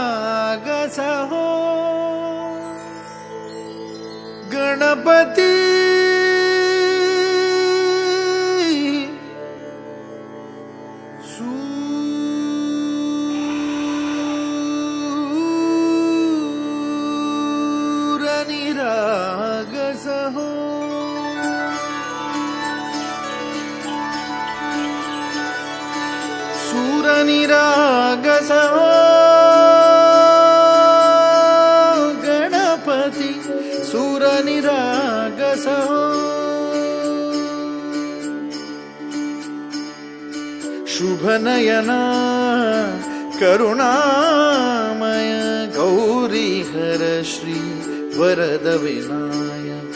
सूरनिरागसहो गणपति सूरनिरागसहो सूरनिरागसहो गणपति सूरनिरागसहो शुभनयना करुणामय गौरीहर श्री वरद विनायक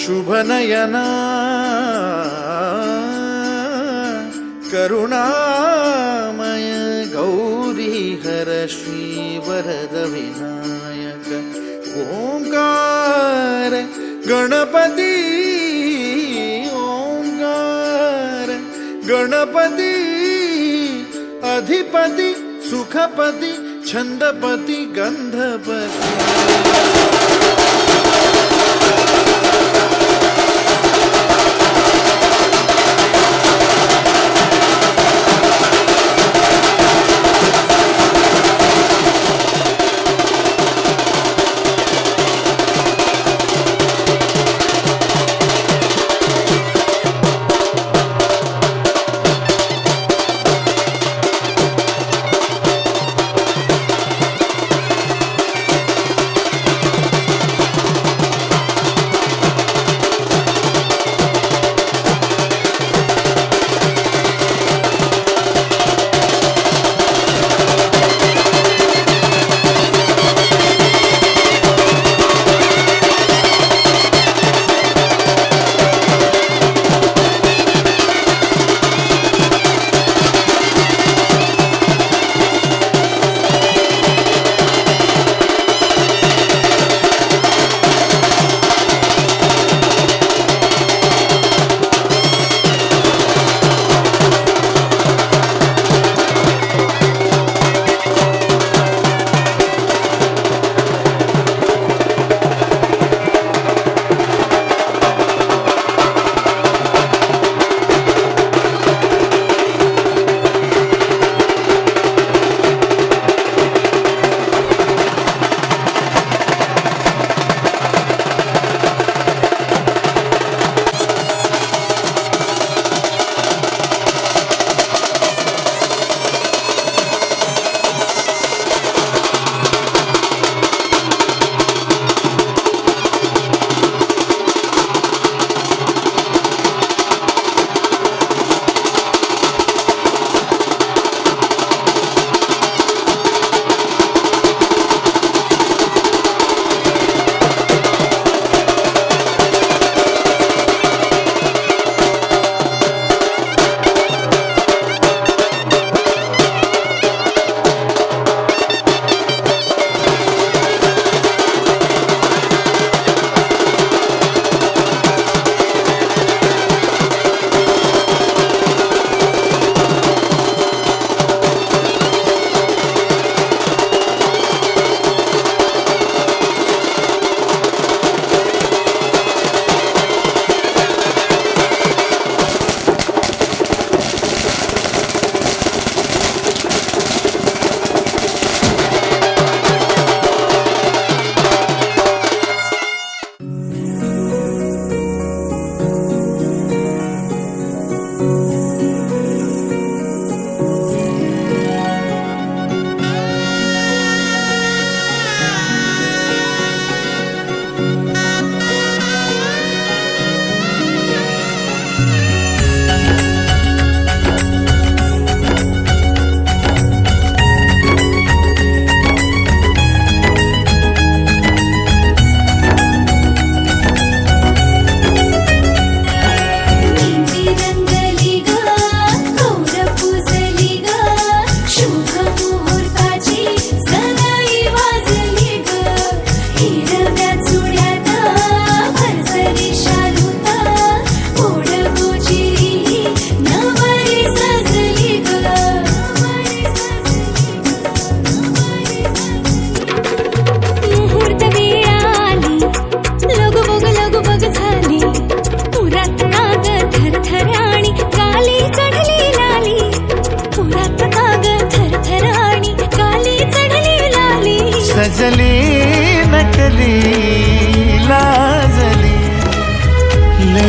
शुभनयना करुणामय गौरीहर श्री वरद विनायक ओंकार गणपति ओंकार गणपति अधिपति सुखपति छंदपति गंधपति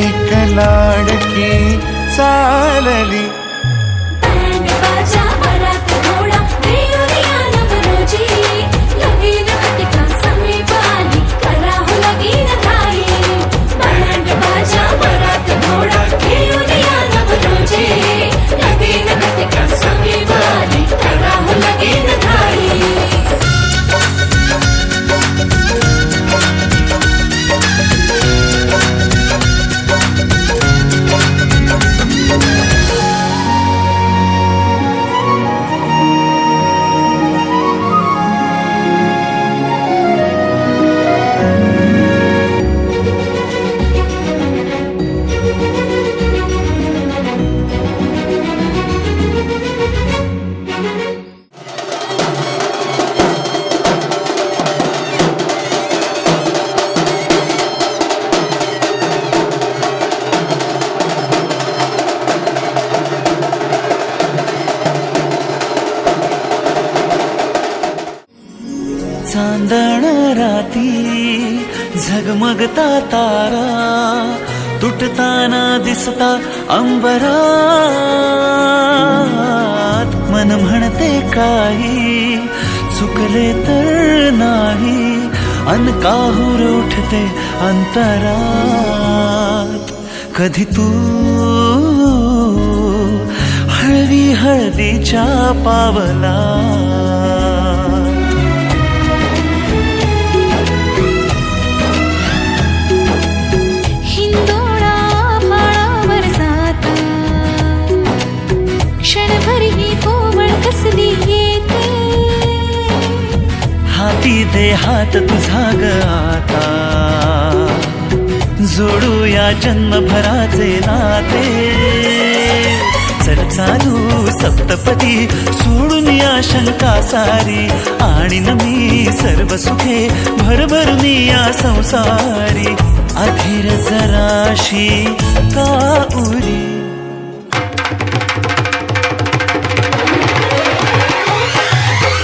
एक लाडकी चालली. बँड बाजा वरात घोडा देऊया नवरोजी लगीन घटिका समीप आली करा हो लगीन घाई. बँड बाजा वरात घोडा देऊया नवरोजी लगीन घटिका समीप आली करा हो लगीन घाई. चांदण राती झगमगता तारा तुटताना दिसता अंबरात. मन म्हणते काही चुकले तर नाही अन काहूर उठते अंतरात. कधी तू हळवी हळदीच्या पावला हिंदोळा भाळावर जाता क्षणभर ही कोवळ कसली येते. हाती दे हात तुझा ग आता जोडूया जन्मभराचे नाते. चल चालू सप्तपदी सोडून या शंका सारी आणि मी सर्व सुखे भरभरून या संसारी. अधीर जराशी का उरी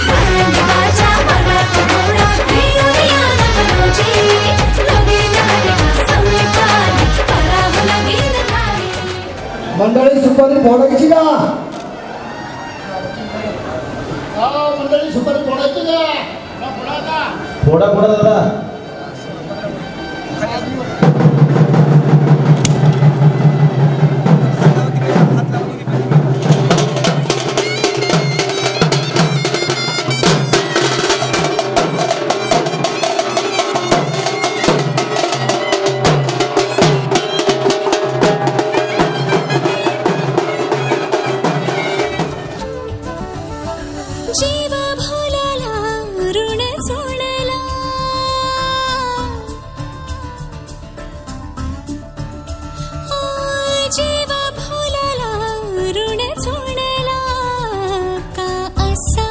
बँड बाजा वरात घोडा देऊया नवरोजी लगीन घटिका समीप आली करा हो लगीन घाई. मंडळी सुपारी फोडायची का? मंडळी सुपारी फोडायची का? फोडा फोडा दादा. जीव भोलाला ऋण सोडला जीव भोलाला ऋण सोडला का असा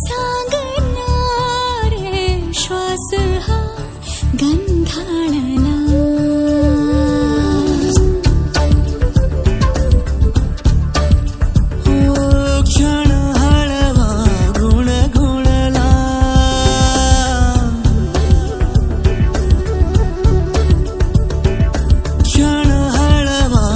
सांगणार श्वास हा गंधाळला. क्षण हळवा गुण गुणला क्षण हळवा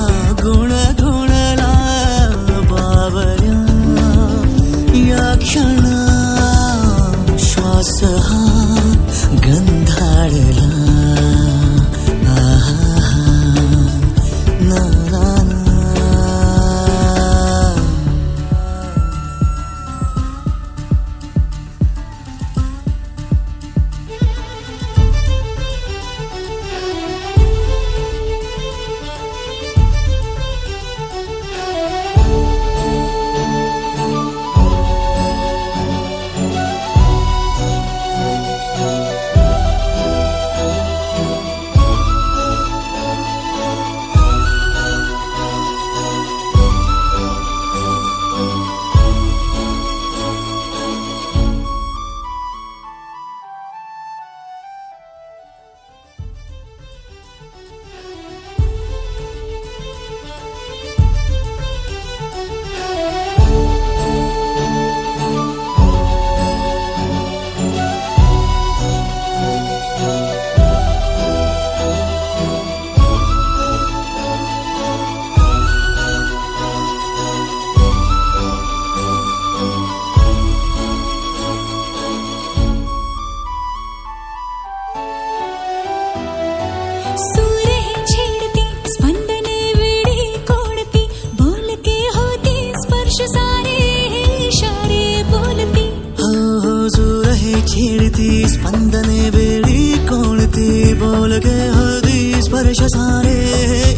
ती स्पंदने वेळी कोणती बोलके हळदी स्पर्श सारे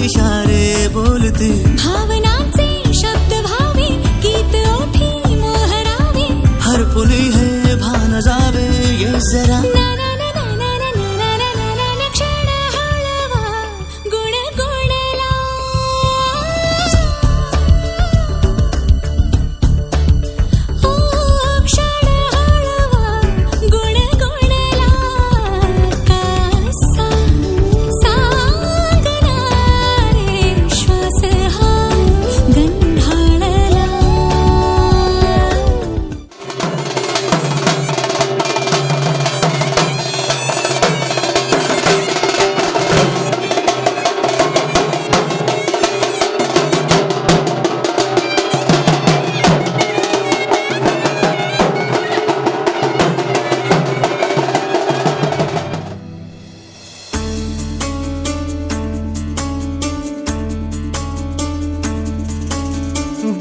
इशारे बोलते भावनांचे शब्द व्हावे गीत ओठी मोहरावे हरपुली हे भान जावे ये जरा ना ना ना ना ना ना ना ना ना ना ना क्षण हळवा गुण गुणला ओ क्षण हळवा गुण गुणला कासा सांगणारे श्वास हा गंधाळला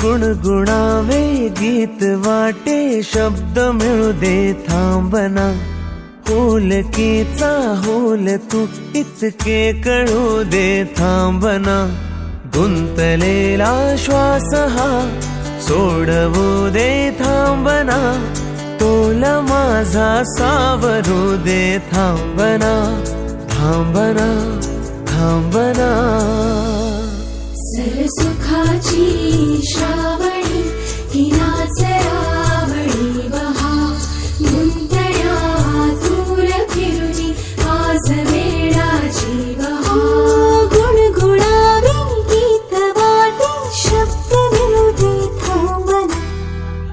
गुणगुणावे गीत वाटे शब्द मिळू दे थांबना होलकीचा होल तू इतके कळू दे थांबना गुंतलेला श्वास हा सोडवू दे थांबना तोल माझा सावरू दे थांबना थांबना थांबना सरसुखाची श्रावणी हिनाच रावणी बहा गुंतण्या दूर फिरुनी आज वेळाची बहा गुणगुणावे गीत वाटे शब्द विरुदे थांबना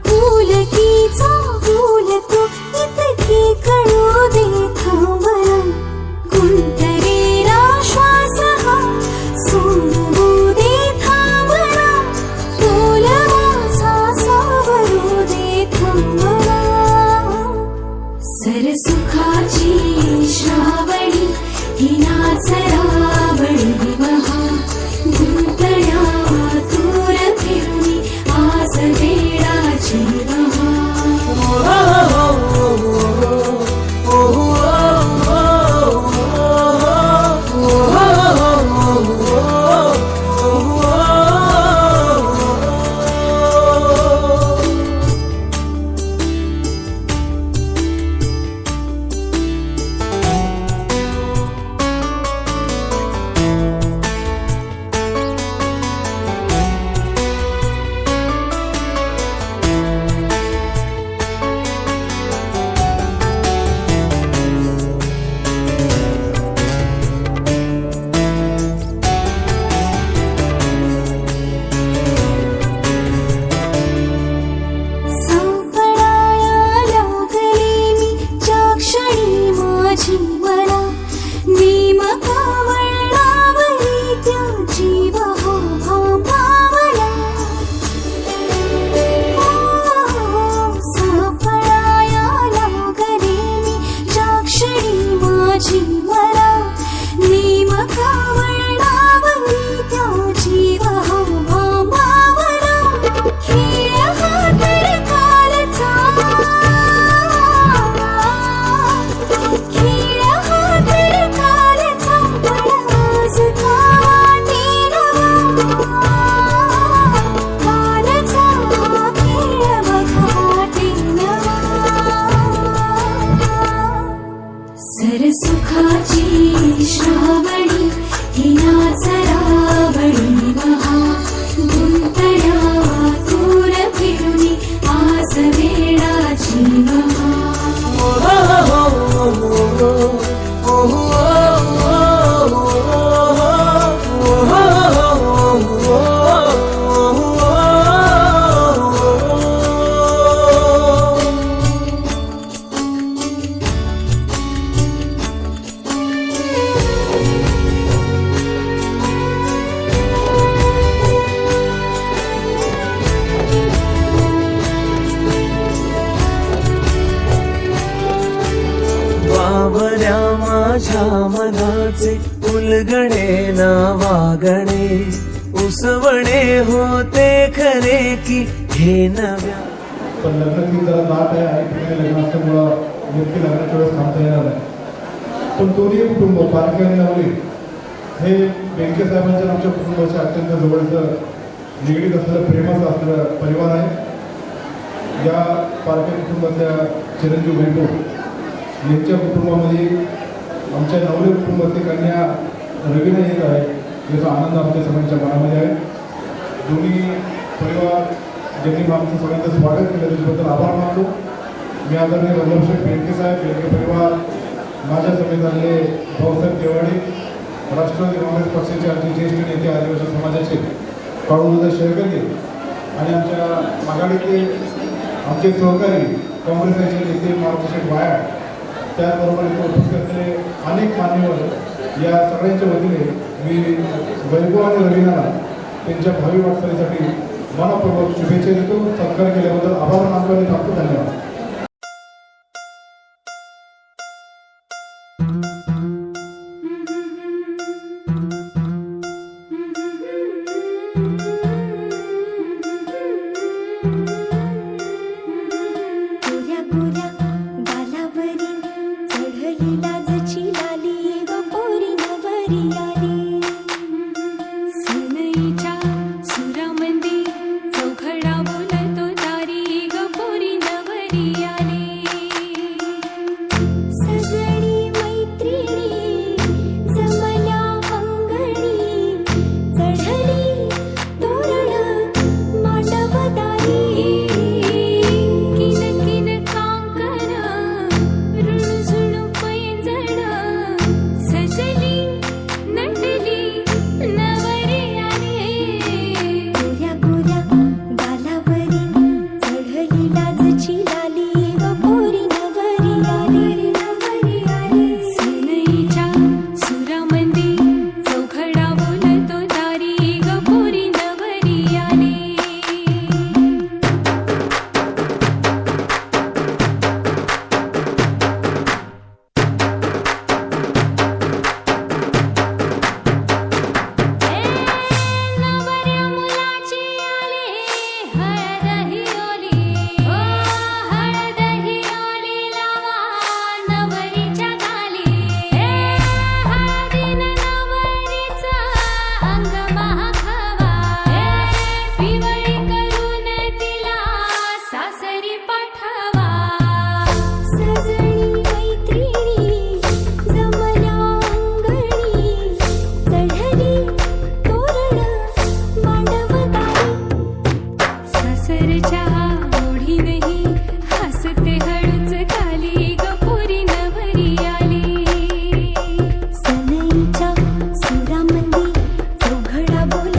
फुलकीचा फुल तो इतकी कळू दे थांबना गुंतलेला श्वास हा सोडवू दे थांबना तोल माझा सावरू दे थांबना सरसुखाची श्रावणी हिनाच रावणी बहा गुंतण्या दूर फिरुनी आज वेळाची बहा सरसुखाची श्रावणी हिनाच रावणी बहा गुंतण्या दूर फिरुनी आज वेळाची बहा बावऱ्या माझ्या मनाचे उलगडे ना वागणे उसवणे होते खरे की हे नव्या पण लग्न ती जरा दाट आहे आणि ठिकाणी लग्न असल्यामुळं नेमकी लग्नाच्या वेळेस थांबता येणार नाही. पण दोन्ही कुटुंब पारखे आणि नवरी हे बेनके साहेबांच्या आमच्या कुटुंबाच्या अत्यंत जवळचं निगडीत असलेलं प्रेमाचं असलेलं परिवार आहे. या पारखे कुटुंबातल्या चिरंजीव वैभव यांच्या कुटुंबामध्ये आमच्या नवरे कुटुंबातली कन्या रवीना येत आहे, याचा आनंद आमच्या सगळ्यांच्या मनामध्ये आहे. दोन्ही परिवार ज्यांनी आमचं सगळ्यांचं स्वागत केलं त्याच्याबद्दल आभार मानतो. मी आदरणीय वल्लभशेठ बेनके साहेब, बेनके परिवार, माझ्या समेत आलेले भाऊसाहेब देवाडे, राष्ट्रवादी काँग्रेस पक्षाचे आमचे ज्येष्ठ नेते आदिवासी समाजाचे काळूदादा शेळकगे आणि आमच्या आघाडीतले आमचे सहकारी काँग्रेसचे नेते मारुतीशेठ वाया, त्याचबरोबर इथे उपस्थित असलेले अनेक मान्यवर, या सगळ्यांच्या वतीने मी वैभव आणि रवीनाला त्यांच्या भावी वाटचालीसाठी मनपूर्वक शुभेच्छा देतो. सत्कार केल्याबद्दल आभार मानतो आणि थांबतो. धन्यवाद. गोऱ्या गोऱ्या गालावरी चढली लाजची लाली ग पोरी नवरी आली. सनईच्या सुरामंदी चौघडा बोलतो दारी ग पोरी नवरी आली. सजणी मैत्रिणी जमल्या अंगणी चढली तोरण मांडवदारी. किन किन कांकण रुणझुण पैंजण सजली नटली नवरी आली. गोऱ्या गोऱ्या गालावरी चढली लाजची लाली ग पोरी नवरी आली. नवरी आली. सनईच्या सुरामंदी चौघडा बोलतो दारी ग पोरी नवरी आली. नवऱ्या मुलाची आली हळद ही ओली, ओ हळद ही ओली लावा नवरीच्या गाली. हळदीनं नवरीचं अंग महाखावा, पिवळी करून तिला सासरी पाठवा. सजणी मैत्रिणी जमल्या अंगणी चढली तोरण मांडवदारी. सासरच्या ओढीनही हसते हळूच खाली ग पोरी नवरी आली. सनईच्या सुरामंदी चौघडा बोल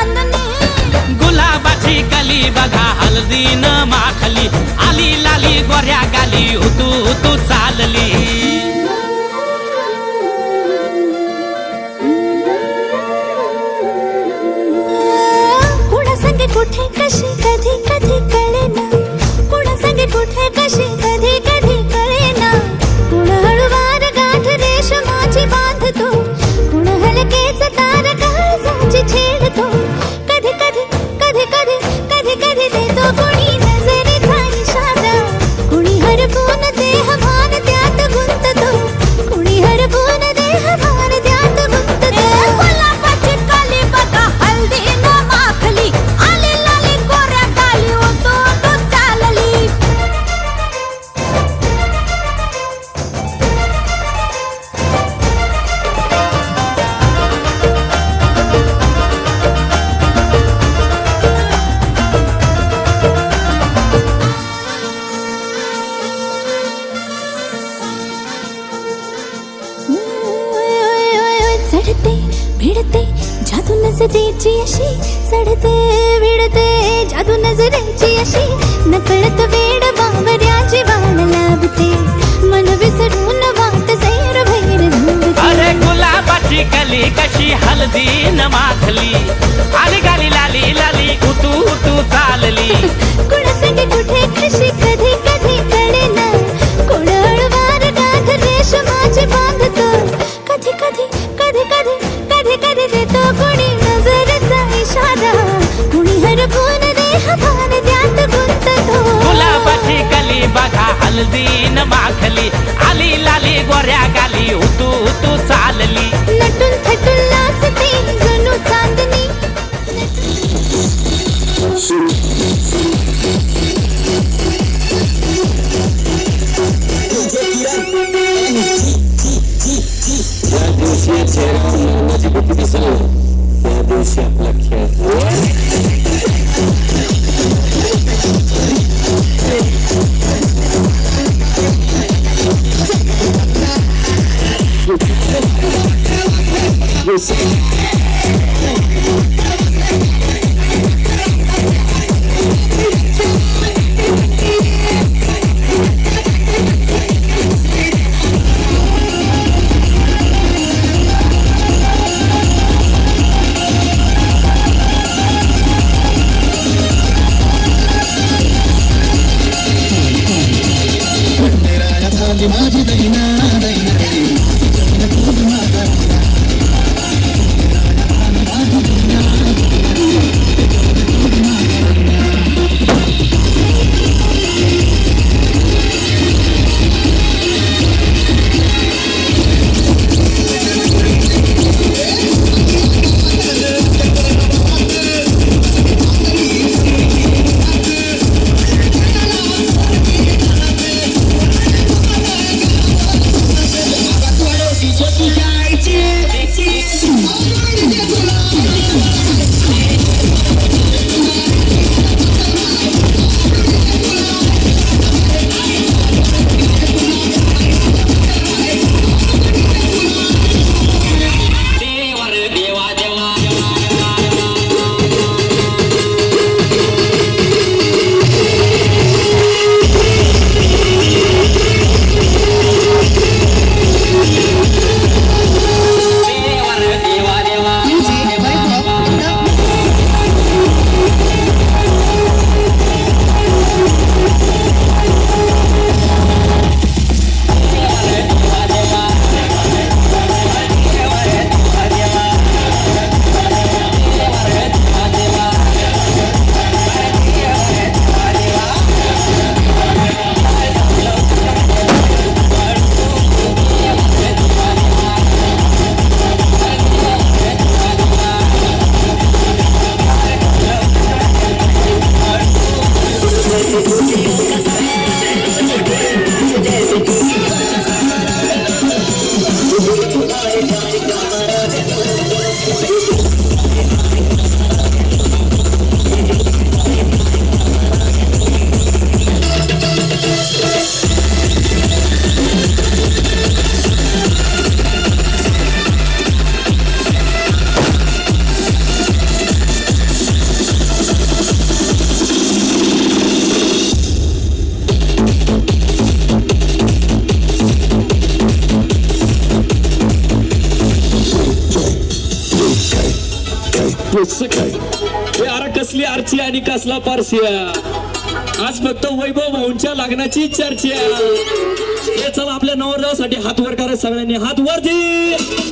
चांदणी गुलाबाची कली बघा हळदीन माखली आली लाली गोऱ्या गाली उतू उतू चालली कुणा संगे कुठे कशी कधी कधी कळेना कुणा संगे कुठे कशी कधी कधी कळेना कुण हळूवार गाठ रेशमाची बांधतो कुण हलकेच तार काळजाची छेडतो कधी कधी कधी कधी कधी कधी देतो कुणी नजरेचा इशारा कुणी हरपून देह भान त्यात गुंततो कुणी हरपून देह भान त्यात गुंततो गुलाबाची काली बघा हळदीन माखली आली लाली गोऱ्या गाली उतू उतू चालली चढते भिडते जादू नजरेची अशी चढते भिडते जादू नजरेची अशी नकळत वेड बावऱ्याची वाण लाभते मन विसरून वाट सैर भैर धुंदते अरे गुलाबाची कली कशी हळदीन माखली आली गाली लाली लाली उतू उतू चालली कुणासाठी कुठे कशी कधी कधी कळेना कोण हळूवार गाठ रेशमाची बांधतो कधी कधी कधी कधी कधी कधी देतो कुणी नजरेचा इशारा कुणी हरपून देह भान त्यात गुंततो गुलाबाची कली बघा हळदीन माखली आली लाली गोऱ्या गाली उतू उतू चालली नटून थटून नाचते जणू चांदणी पुस्तक आहे हे अरे कसली आरची आणि कसला पारसिया आज फक्त वैभव भाऊंच्या लग्नाची चर्चा हे चला आपल्या नवरदेवासाठी हात वर करा सगळ्यांनी हात वरती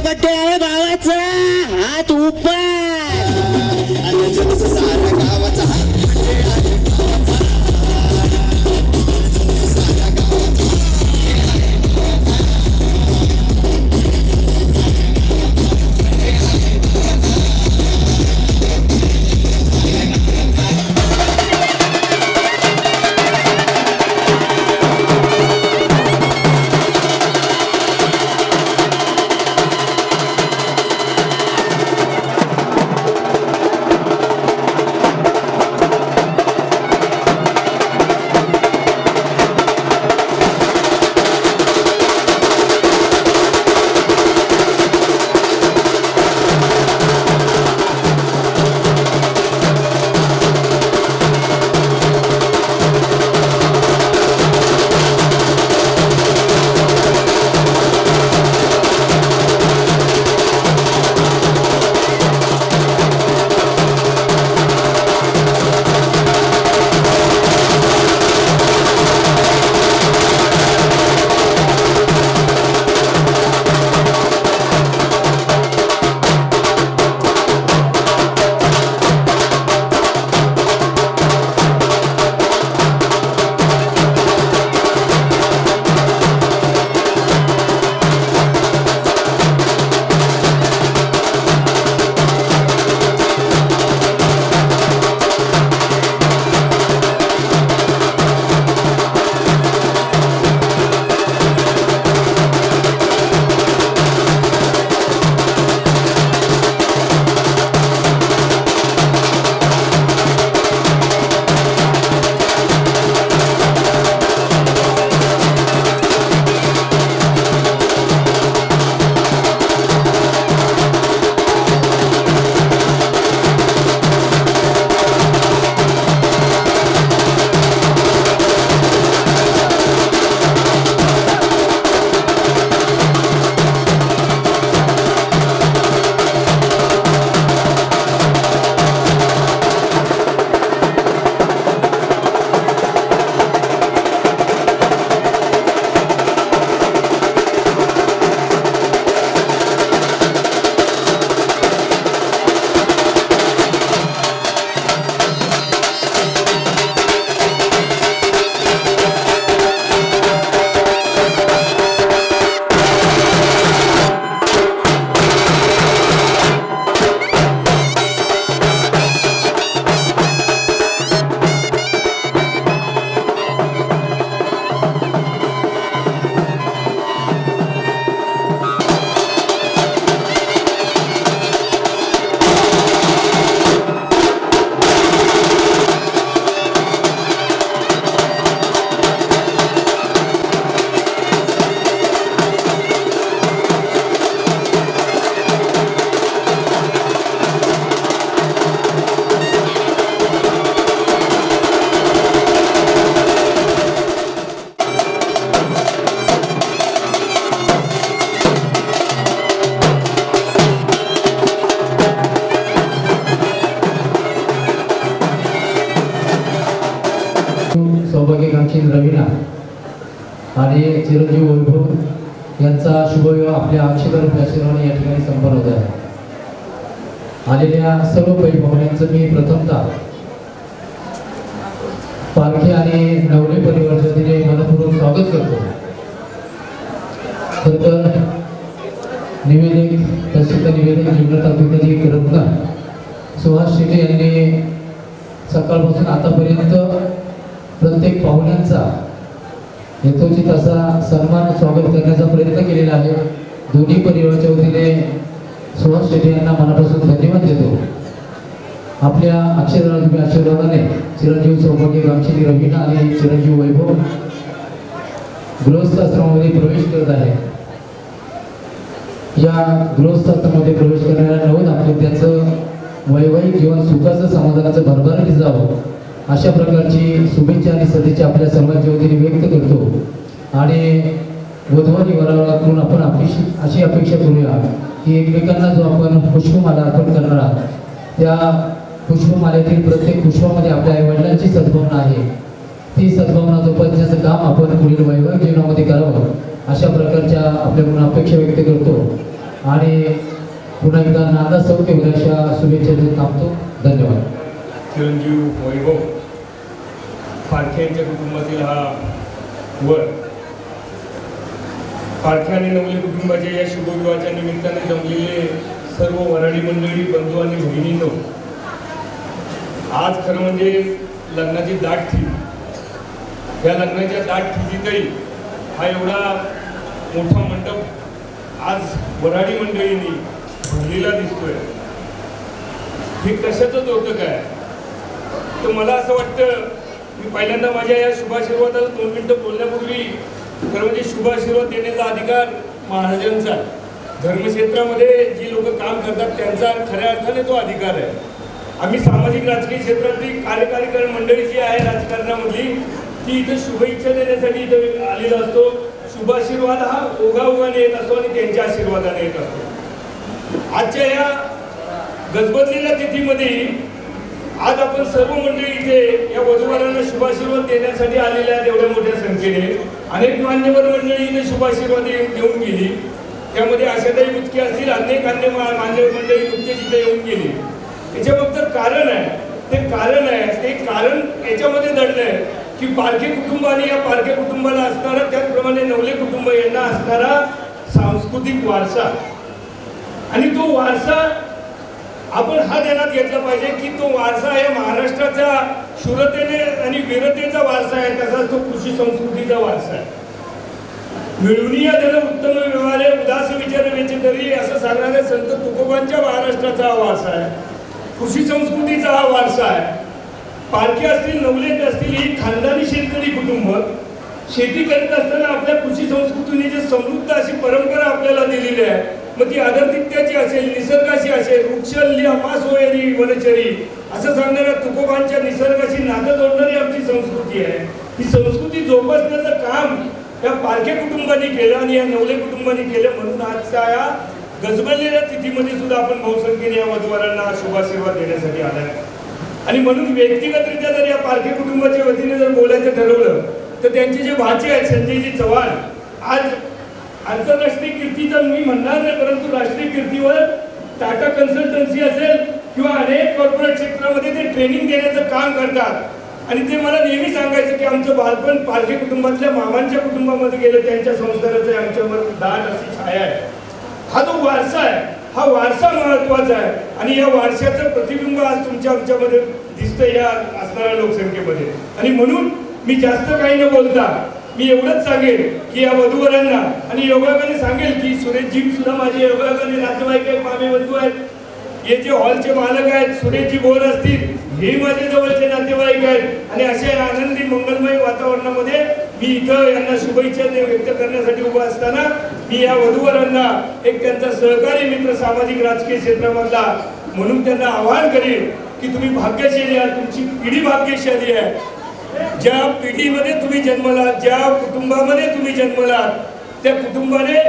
बड्डे आहे भावाचा हात ऊपर सारा गावाचा सौभाग्यकांक्षी रवीना आणि चिरंजीव वैभव यांचा शुभविवाह आपल्या अक्षर आशीर्वादाने या ठिकाणी संपन्न होत आहे. आलेल्या सर्व पै पाहुण्यांचं मी प्रथमतः पालखी आणि नवले परिवाराच्या वतीने मनपूर्वक स्वागत करतो. खरं तर निवेदक प्रसिद्ध निवेदक जीवनतात्विक रत्न सुहास शेटे यांनी सकाळपासून आतापर्यंत प्रत्येक पाहुण्यांचा यथोचित असा सन्मान स्वागत करण्याचा प्रयत्न केलेला आहे. दोन्ही परिवाराच्या वतीने सुहास शेटे यांना मनापासून धन्यवाद देतो. आपल्या आशीर्वादाने चिरंजीव सौभाग्यकांक्षी रवीना आणि चिरंजीव वैभव गृहस्थाश्रमामध्ये प्रवेश करत आहे. या गृहस्थाश्रमामध्ये प्रवेश करणाऱ्या नव दाम्पत्याचं वैवाहिक जीवन सुखाचं समाधानाचं भरभराटीत जावं अशा प्रकारची शुभेच्छा आणि सदिच्छा आपल्या सर्वांच्या वतीने व्यक्त करतो. आणि वधूवरी वराकडून आपण अशी अपेक्षा करूया की एकमेकांना जो आपण पुष्पमाला अर्पण करणार आहात त्या पुष्पमालेतील प्रत्येक पुष्पामध्ये आपल्या आईवडिलांची सद्भावना आहे. ती सद्भावना जोपासण्याचं काम आपण पुढील वैवाहिक जीवनामध्ये करावं अशा प्रकारच्या आपल्याकडून अपेक्षा व्यक्त करतो. आणि पुन्हा एकदा नांदा सौख्य अशा शुभेच्छा देत थांबतो. धन्यवाद. चिरंजीव वैभव पारखे यांच्या कुटुंबातील हा वर पारखे आणि नवले कुटुंबाच्या या शुभविवाहाच्या निमित्ताने जमलेले सर्व वराडी मंडळी, बंधू आणि बहिणींनो, आज खरं म्हणजे लग्नाची दाट थीम, या लग्नाच्या दाट थिजीतही हा एवढा मोठा मंडप आज वराडी मंडळींनी भरलेला दिसतोय. हे कशाचंच होतं काय? तर मला असं वाटतं, मी पहिल्यांदा माझ्या या शुभाशीर्वादाला 2 मिनिटं बोलण्यापूर्वी खरं म्हणजे शुभाशीर्वाद देण्याचा अधिकार महाराजांचा, धर्मक्षेत्रामध्ये जी लोक काम करतात त्यांचा खऱ्या अर्थाने तो अधिकार आहे. आम्ही सामाजिक राजकीय क्षेत्रातली कार्यकारी मंडळी जी आहे राजकारणामधली, ती इथं शुभेच्छा देण्यासाठी इथं आलेला असतो. शुभाशीर्वाद हा ओघाओघाने येत असतो आणि त्यांच्या आशीर्वादाने येत असतो. आजच्या या गजबजलेल्या तिथीमध्ये आज आपण सर्व मंडळी इथे या वधूवरांना शुभाशीर्वाद देण्यासाठी आलेल्या आहेत. एवढ्या मोठ्या संख्येने अनेक मान्यवर मंडळी इथे शुभाशीर्वाद देऊन गेली. त्यामध्ये आशाताई बुचके असतील, अनेक मान्यवर मंडळी नुकतेच इथे येऊन गेली. याच्यामागचं कारण आहे, ते कारण याच्यामध्ये दडलं आहे की पारखे कुटुंबाने या पारखे कुटुंबाला असणारा, त्याचप्रमाणे नवले कुटुंब यांना असणारा सांस्कृतिक वारसा, आणि तो वारसा आपण हा ध्यानात घेतला पाहिजे की तो वारसा आहे महाराष्ट्राचा शूरतेने आणि वीरतेचा वारसा आहे. तसाच तो कृषी संस्कृतीचा वारसा आहे. मिळवणीया त्याला उत्तम व्यवहारे उदास विचार वेचे तरी असं सांगणारे संत तुकोबांच्या महाराष्ट्राचा हा वारसा आहे. कृषी संस्कृतीचा हा वारसा आहे. पारखे असतील, नवले असतील, ही खानदानी शेतकरी कुटुंब शेती करीत असताना आपल्या कृषी संस्कृतीने जे समृद्ध अशी परंपरा आपल्याला दिलेली आहे, मग ती आदरातिथ्याची असेल, निसर्गाशी असेल, वृक्षल्ली अमासोयरी वनचरी असं सांगणाऱ्या तुकोबांच्या निसर्गाशी नातं जोडणारी आमची संस्कृती आहे. ही संस्कृती जोपासण्याचं काम या पारखे कुटुंबाने केलं आणि या नवले कुटुंबाने केलं. म्हणून आजच्या या गजबजलेल्या तिथीमध्ये सुद्धा आपण बहुसंख्येने या वधूवरांना शुभाशीर्वाद देण्यासाठी आलाय. आणि म्हणून व्यक्तिगतरित्या जर या पारखे कुटुंबाच्या वतीने जर बोलायचं ठरवलं तर त्यांचे जे भाचे आहेत संजयजी चव्हाण, आज आंतरराष्ट्रीय कीर्तीचा मी म्हणणार नाही, परंतु राष्ट्रीय कीर्तीवर टाटा कन्सल्टन्सी असेल किंवा अनेक कॉर्पोरेट क्षेत्रामध्ये ते ट्रेनिंग देण्याचं काम करतात. आणि ते मला नेहमी सांगायचं की आमचं बालपण पारखे कुटुंबातल्या मामांच्या कुटुंबामध्ये गेलं, त्यांच्या संस्काराचं आमच्यावर दाट अशी छाया आहे. हा जो वारसा आहे, हा वारसा महत्वाचा आहे. आणि या वारशाचं प्रतिबिंब आज तुमच्या आमच्यामध्ये दिसतं या असणाऱ्या लोकसंख्येमध्ये. आणि म्हणून मी जास्त काही न बोलता मी एवढंच सांगेन की या वधूवरांना, आणि योगायोगाने सांगेल की सुरेशजी सुद्धा माझे योगायोगाने नातेवाईक आहेत, मामे बंधू आहेत, हे जे हॉलचे मालक आहेत सुरेशजी बोर असतील, हे माझे जवळचे नातेवाईक आहेत. आणि अशा आनंदी मंगलमय वातावरणामध्ये मी इथं यांना शुभेच्छा व्यक्त करण्यासाठी उभा असताना मी या वधूवरांना एक त्यांचा सहकारी मित्र सामाजिक राजकीय क्षेत्रामधला म्हणून त्यांना आवाहन करेन की तुम्ही भाग्यशाली आहात, तुमची पिढी भाग्यशाली आहे. ज्या पिढीमध्ये तुम्ही जन्मलात, ज्या कुटुंबामध्ये तुम्ही जन्मलात, त्या कुटुंबाने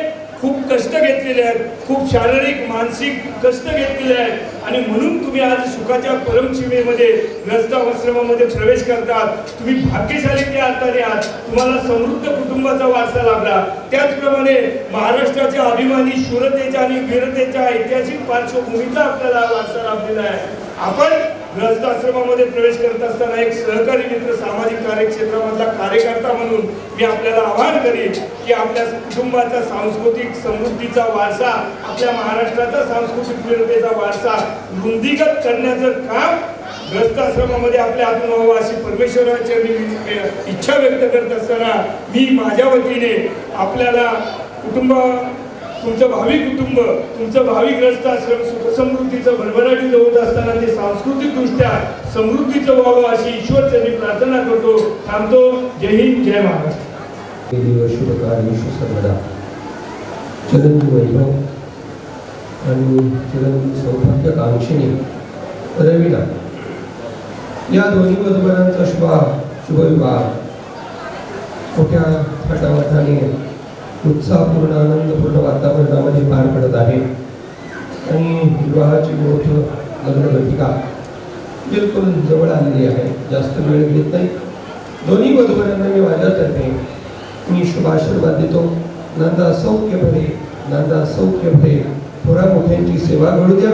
खूप कष्ट घेतलेले आहेत, खूप शारीरिक मानसिक कष्ट घेतलेले आहेत. आणि म्हणून तुम्ही आज सुखाच्या परमसीमेमध्ये ग्रस्ताश्रमामध्ये प्रवेश करतात. तुम्ही भाग्यशाली त्या अर्थाने आहात, तुम्हाला समृद्ध कुटुंबाचा वारसा लाभला. त्याचप्रमाणे महाराष्ट्राच्या अभिमानी शूरतेच्या आणि वीरतेच्या ऐतिहासिक पार्श्वभूमीचा आपल्याला वारसा लाभलेला आहे. आपण ग्रस्ताश्रमामध्ये प्रवेश करत असताना एक सहकारी मित्र, सामाजिक कार्यक्षेत्रामधला कार्यकर्ता म्हणून मी आपल्याला आवाहन करेन की आपल्या कुटुंबाचा सांस्कृतिक समृद्धीचा वारसा, आपल्या महाराष्ट्राचा सांस्कृतिक वीरतेचा वारसा वृद्धिगत करण्याचं काम ग्रस्ताश्रमामध्ये आपल्या हातून व्हावं अशी परमेश्वराची इच्छा व्यक्त करत असताना मी माझ्या वतीने आपल्याला तुमचं भावी कुटुंब, तुमचं भावी ग्रस्ताश्रम सुखसमृद्धीचं भरभराटीचं होत असताना ते सांस्कृतिक दृष्ट्या समृद्धीचं व्हावं अशी ईश्वरचरणी प्रार्थना करतो. थांबतो. जय हिंद, जय महाराष्ट्र. चिरंजीव वैभव आणि चिरंजीव सौभाग्यकांक्षिणी रवीना या दोन्ही वधूवरांचा शुभविवाह मोठ्या थाटामाटाने उत्साहपूर्ण आनंदपूर्ण वातावरणामध्ये पार पडत आहे. आणि विवाहाची मोठं लग्नघटिका बिलकुल जवळ आलेली आहे. जास्त वेळ घेत नाही. दोन्ही वधूवरांना मी माझ्यातर्फे शुभाशीर्वाद देतो. नांदा सौख्य भरे, नांदा सौख्य भरे. थोरा मोठ्यांची सेवा घडू द्या.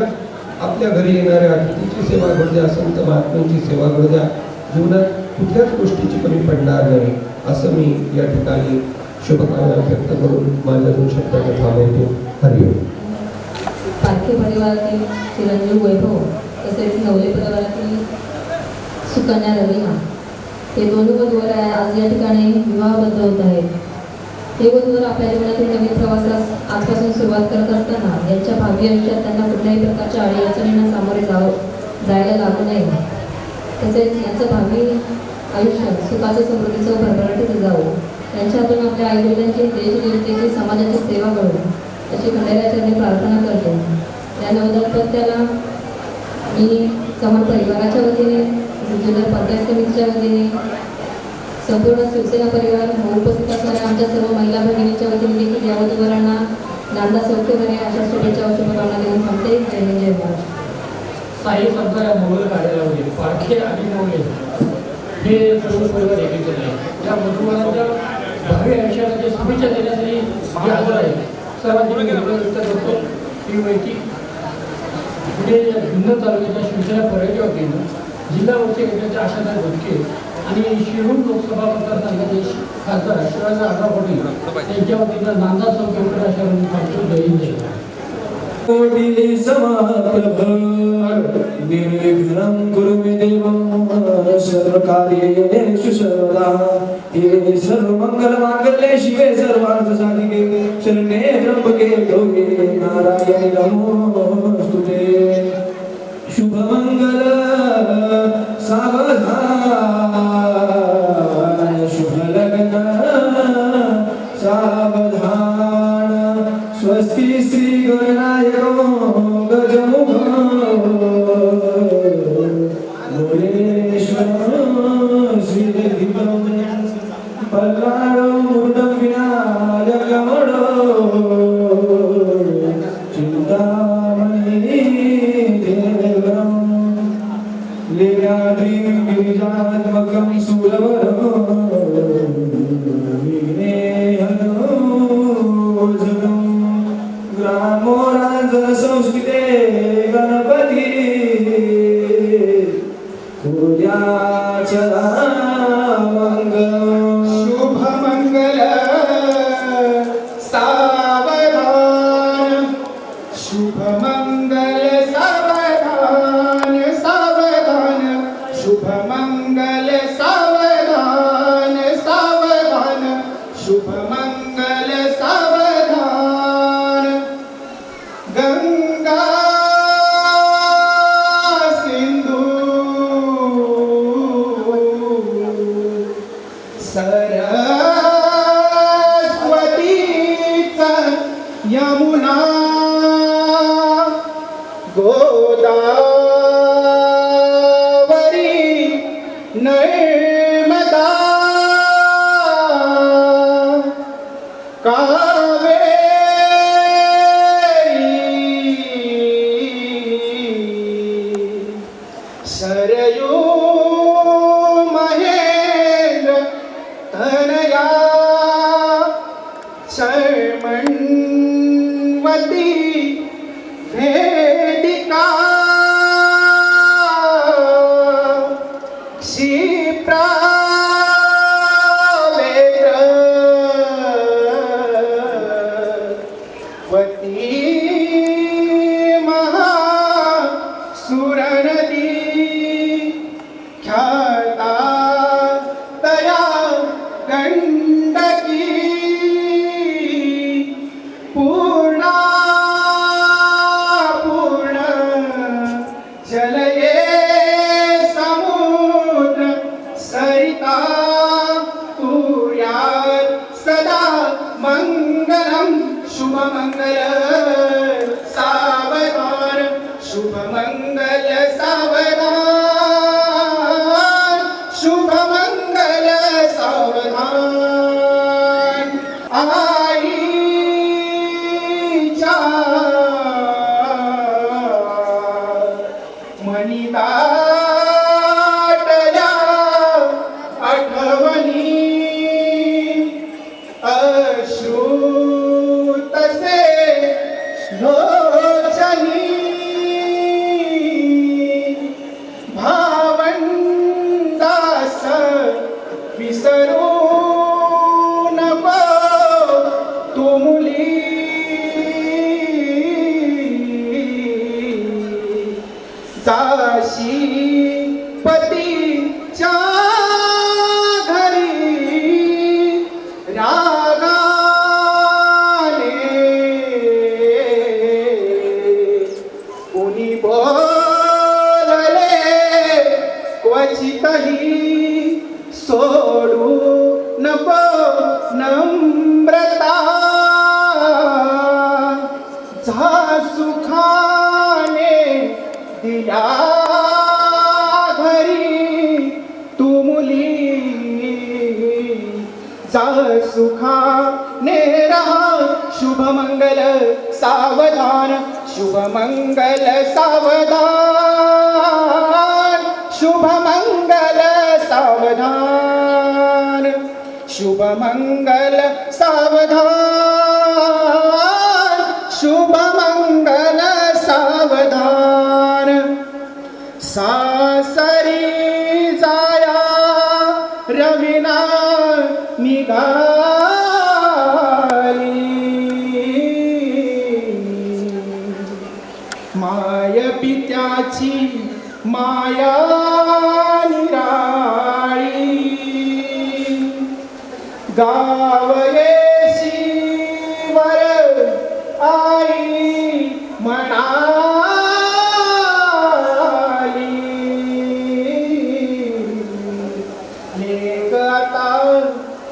आपल्या घरी येणाऱ्या अतिथीची सेवा घडू द्या. संत महात्म्यांची सेवा घडू द्या. जीवनात कुठल्याच गोष्टीची कमी पडणार नाही असं मी या ठिकाणी शुभकामना व्यक्त करून माझ्या 2 शब्दांना थांबवतो. हरिओम. पारखे परिवारातील चिरंजीव वैभव तसेच नवले परिवारातील सुकन्या रवीना हे दोन्ही वधूवर आज या ठिकाणी विवाहबद्ध होत आहेत. हे वधूवर आपल्या जीवनातील नवीन प्रवासास आजपासून सुरुवात करत असताना यांच्या भावी आयुष्यात त्यांना कुठल्याही प्रकारच्या अडीअडचणींना सामोरे जायला लागू नये. तसेच यांचं भावी आयुष्य सुखाचं समृद्धीचं भरभराटीचं जावं. त्यांच्या हातून आपल्या आईवडिलांची देशदेवतेची समाजाची सेवा घडवू अशी खंडेरायाचरणी प्रार्थना करते. या नवदंपत्याला मी चव्हाण परिवाराच्या वतीने, जिल्हा पंचायत समितीच्या वतीने, संपूर्ण शिवसेना परिवार व उपस्थित असणाऱ्या आमच्या सर्व महिला भगिनीच्या वतीने देखील या वधूवरांना नांदा सौख्य बरे अशा शुभेच्छा व शुभकामना देऊन थांबते. जय हिंद, जय महाराष्ट्र. साई संत या मोगल कार्यालयामध्ये पारखे आणि नवले हे दोन परिवार एकत्रित आहे. या वधूवरांच्या भावी आयुष्याला जे शुभेच्छा देण्यासाठी जे आलं आहे सर्वांची व्यक्त करतो. ही माहिती पुढे जुन्नर तालुक्याच्या शिवसेना पर्यटक वतीनं जिल्हा वरचे गटाचे आशाताई भटके आणि शिरूर लोकसभा मतदारसंघाचे खासदार शिवाजीराव पाटील यांच्या वतीनं नांदा चौकेकर अशा थांबतो. जय हिंद, जय महाराष्ट्र. कोटी समाप्रभ निर्विघ्नं कुरु मे देवं सर्वकार्येषु सर्वदा. हे सर्वमंगलमांगल्ये शिवे सर्वार्थसाधिके शरण्ये त्र्यंबके गौरी नारायणी नमोस्तुते. शुभमंगल सावधान शुभलग्न सावधान स्वस्ति श्री गणनायको गजमुख मुरेश्वर श्रीदीपं पल्लाडो मूर्धं विनायकमडो चिंतामणि देवं लीलाद्रिं गिरिजात्मकं सुरवरं ग्रामोरांजन संस्कृते गणपती पूजाचला मंगल. शुभमंगल सावधान शुभमंगल सावधान सावधान शुभमंगल सावधान सावधान शुभमंगल सावधान. गंगा सिंधू सरस्वतीचा यमुना गोदावरी नर्मदा कावेरी सरयू महेंद्र तनया शर्मण्वती वेदिका क्षिप्रा वती महासुरनदी ख्याता तया गंडकी पूर्णा पूर्ण जलये समुद्र सरिता कुर्यात् सदा मंगलम. शुभमंगल सावधान शुभमंगल सावधान शुभमंगल सावधान. आईच्या मनिदाटल्या आठवणी अश्रू तसे पतीच्या घरी रागाने कोणी बोलले क्वचितही सोडू नको नम्रता जा सुखाने दिल्या घरी तू मुली जा सुखाने राहा शुभमंगल सावधान शुभमंगल सावधान शुभमंगल सावधान शुभमंगल सावधान शुभमंगल सावधान सासरी जाया रविना निघाली माय पित्याची माया निराळी गावयेशीवर आई म्हणाली लेक आता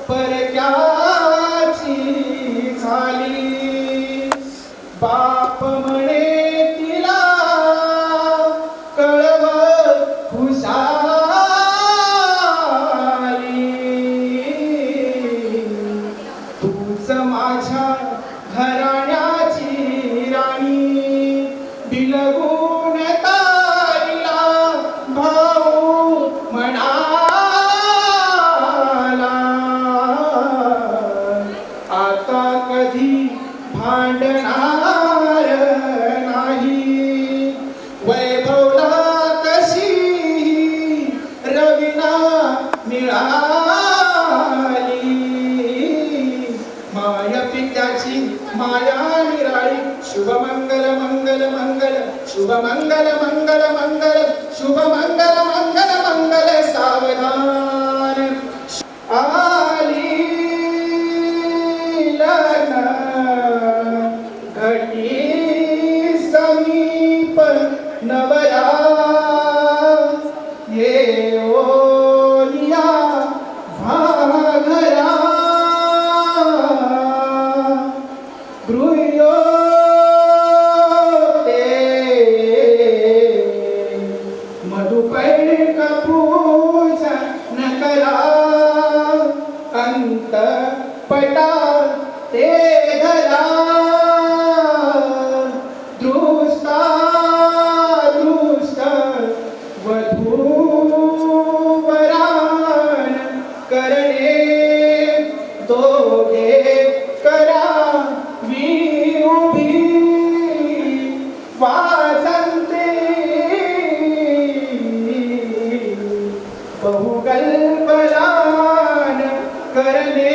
परक्याची झाली बाप म्हणे तिला कळव खुशाली तूच माझ्या घराण्याची राणी बिलगून ताईला भाऊ म्हणाला आता कधी भांडणार नाही वैभवला कशी रविना मिळाली माया पित्याची माया निराळी शुभमंगल मंगल मंगल शुभमंगल मंगल मंगल शुभमंगल मंगल मंगल सावधान आली लग्न घटी समीप नवरा ये ओलिया भाघरा गृह्यो ते मधुपैक पूजा नकरा अंत पटा ते धरा दृष्टा दृष्ट वधूवरान करणे दोघे करा उभी वाजंते बहुकल्पलान करणे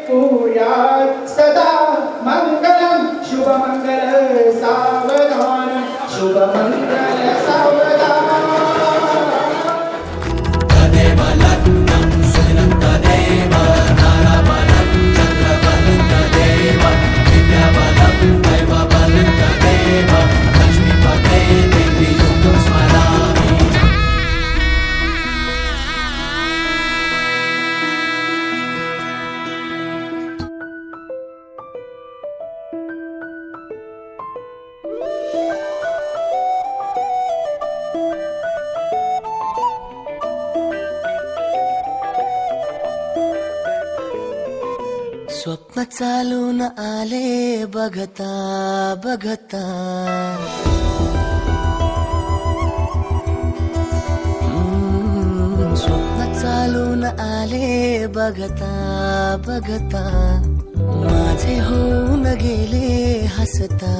पुर्यात सदा मंगलम शुभमंगल सावधान शुभमंगल सावधान स्वप्न चालून आले बघता बघता स्वप्न चालून आले बघता बघता माझे होऊन गेले हसता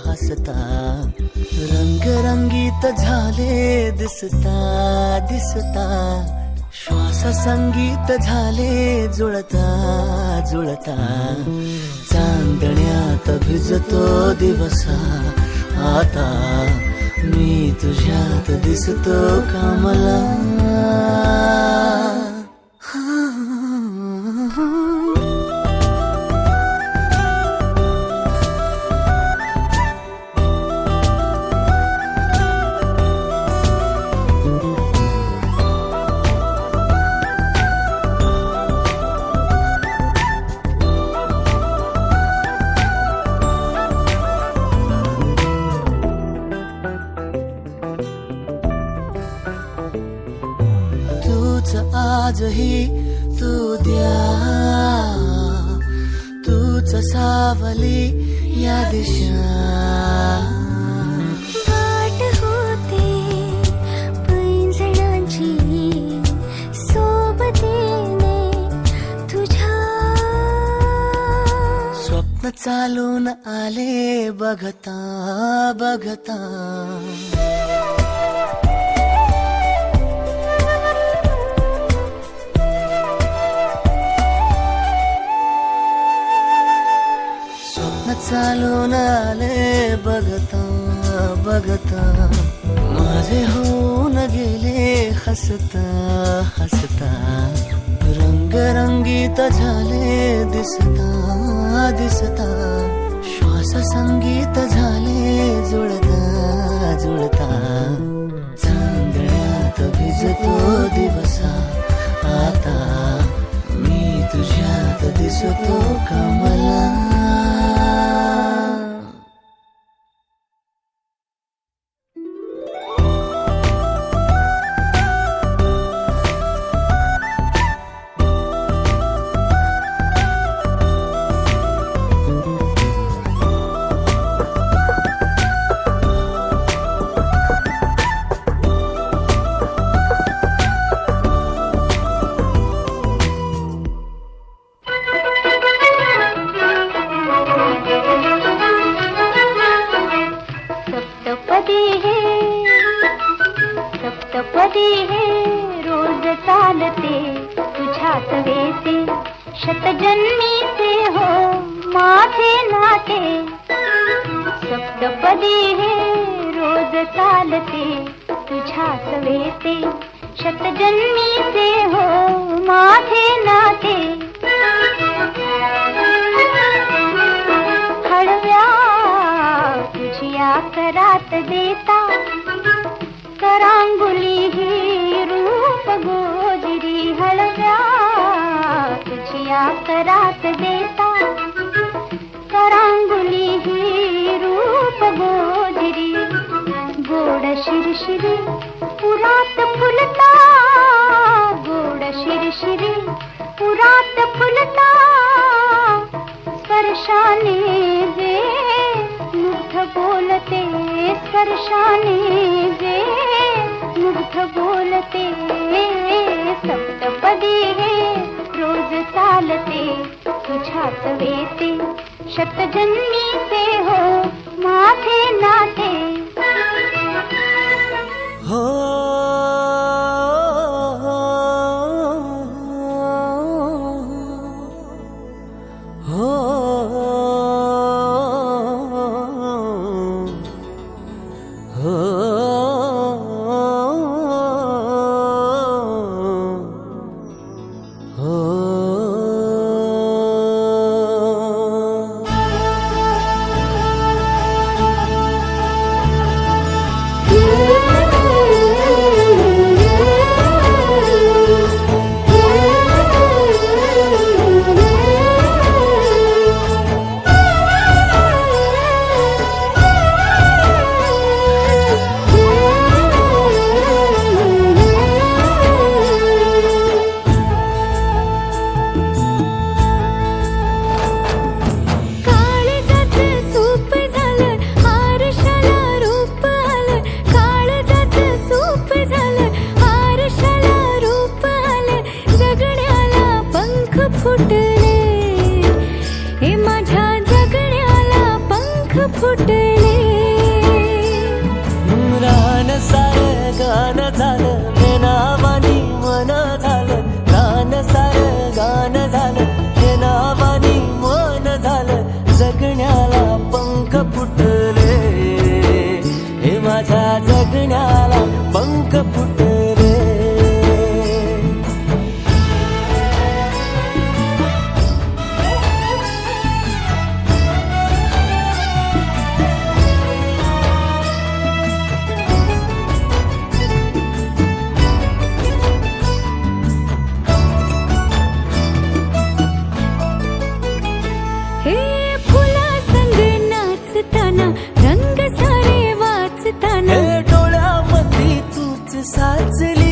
हसता रंगरंगीत झाले दिसता दिसता श्वास संगीत झाले जुळता जुळता चांदण्यात भिजतो दिवसा आता मी तुझ्यात दिसतो का मला तूच आजही तू द्या तूच सावली या दिशा वाट होते पैंजणांची सोबतीने तुझ्या स्वप्न चालून आले बघता बघता चालून आले बघता बघता माझे होऊन गेले हसता हसता रंगरंगीत झाले दिसता दिसता श्वास संगीत झाले जुळता जुळता चांदण्यात भिजतो दिवसा आता मी तुझ्यात दिसतो का मला सप्तपदी हे रोज चालते तुझ्यात वेते शतजन्मीचे हो माझे नाते सप्तपदी हे रोज चालते तुझ्यात वेते शतजन्मीचे हो माझे नाते हळव्या तुझ्या करात देता करांगुली ही रूप गोजरी हळव्या तुझ्या करात देता करांगुली ही रूप गोजरी गोड शिरशिरी पुरात फुलता गोड शिरशिरी पुरात फुलता स्पर्शाने वे मुग्ध बोलते स्पर्शाने वे मुग्ध बोलते सप्तपदी हे रोज चालते तुझ्यात वेते शतजन्मीचे हो माझे नाते हो माझ्या जगण्याला पंख फुटले. हे फुला संग नाचताना रंग सारे वाचताना हे डोळ्यामध्ये तूच साचली.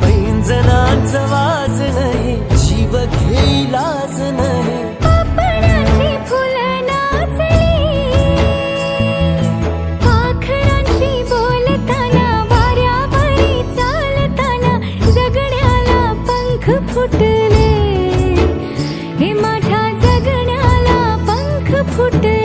पैंजणाचं वाज नाही, जीव घेईलाच नाही. पापणाची फुलं नाचली, पाखरांची बोलताना वाऱ्यावरी चालताना जगण्याला पंख फुटले. हे माझ्या जगण्याला पंख फुटले.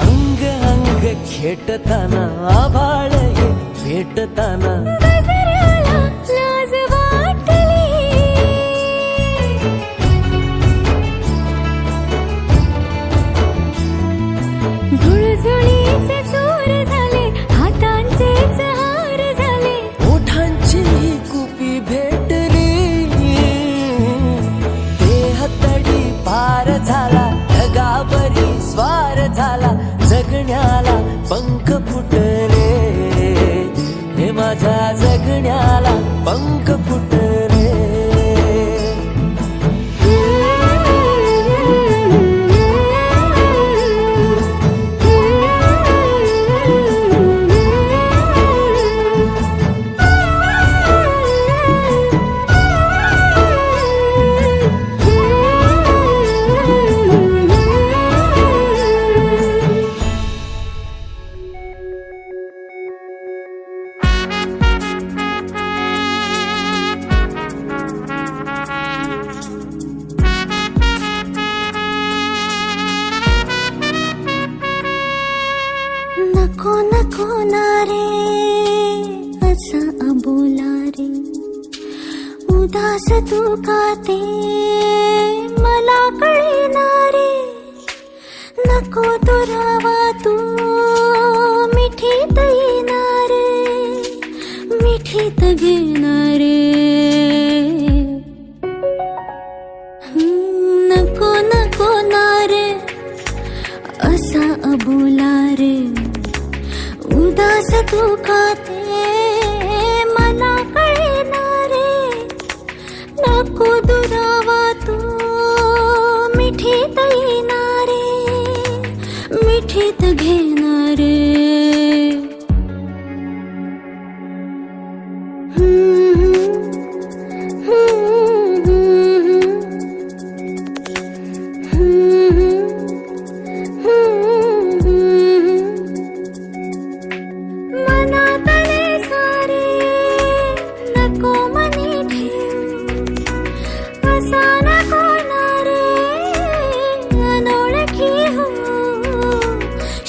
अंग अंग खेटताना आभाळ हे भेटताना गजराला लाज वाटली, झुळझुळीचे सूर झाले, हातांचेच हार झाले. ओठांची कुपी भेटली, देह तडी पार झाला, ढगावरी स्वार झाला. जगण्याला पंख फुटले, हे माझ्या जगण्याला पंख फुटले. नको नको ना रे असा अबोला रे, उदास तू का ते मला कळेना रे. नको दुरावा तू मिठीत येणार, मिठीत घेणार. नको नको ना रे असा अबोला रे, उदास तू का ते मला कळेना रे. नको दुरावा तू मिठीत येणार, मिठीत घेणार. मनातले सारे नको मनी ठेव, असा नको ना रे अनोळखी हो.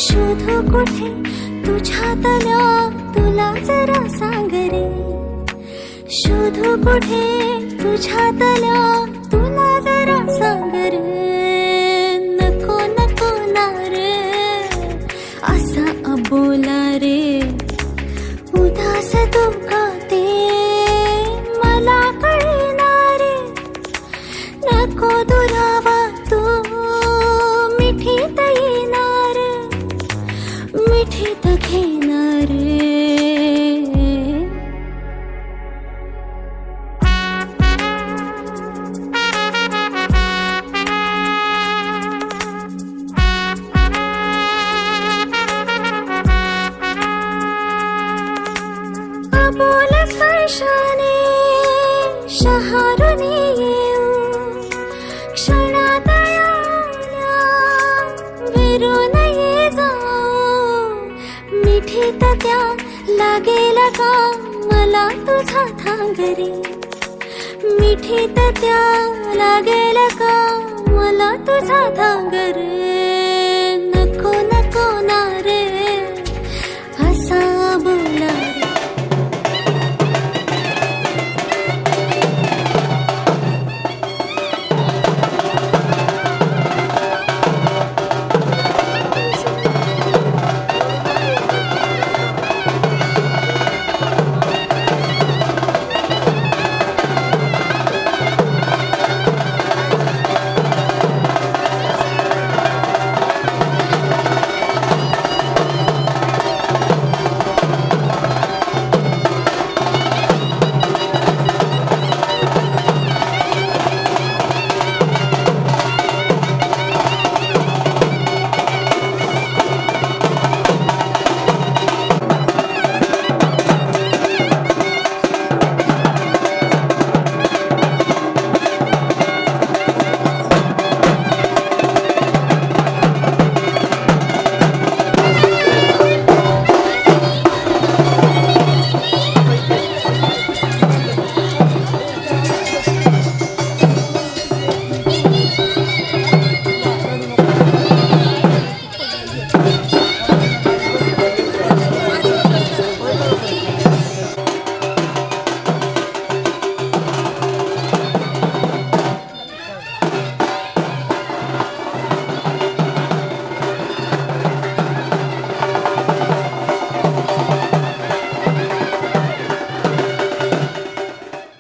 शोधू कुठे तुझ्यातल्या तुला जरा सांग रे. शोधू कुठे तुझ्यातल्या तुला जरा सांग रे. नको नको ना रे असा अबोला रे, उदास तू का ते मला कळेना रे. नको दुरावा तू मिठीत येणार, मिठीत घेणार. अबोल स्पर्शाने शहारून येऊ, क्षणात येऊया विरून ये जाऊ. मिठीत त्या लागेल लागेल का मला तुझा थांगरी मिठीत त्या लागेल का मला तुझा थांगर नको नको ना रे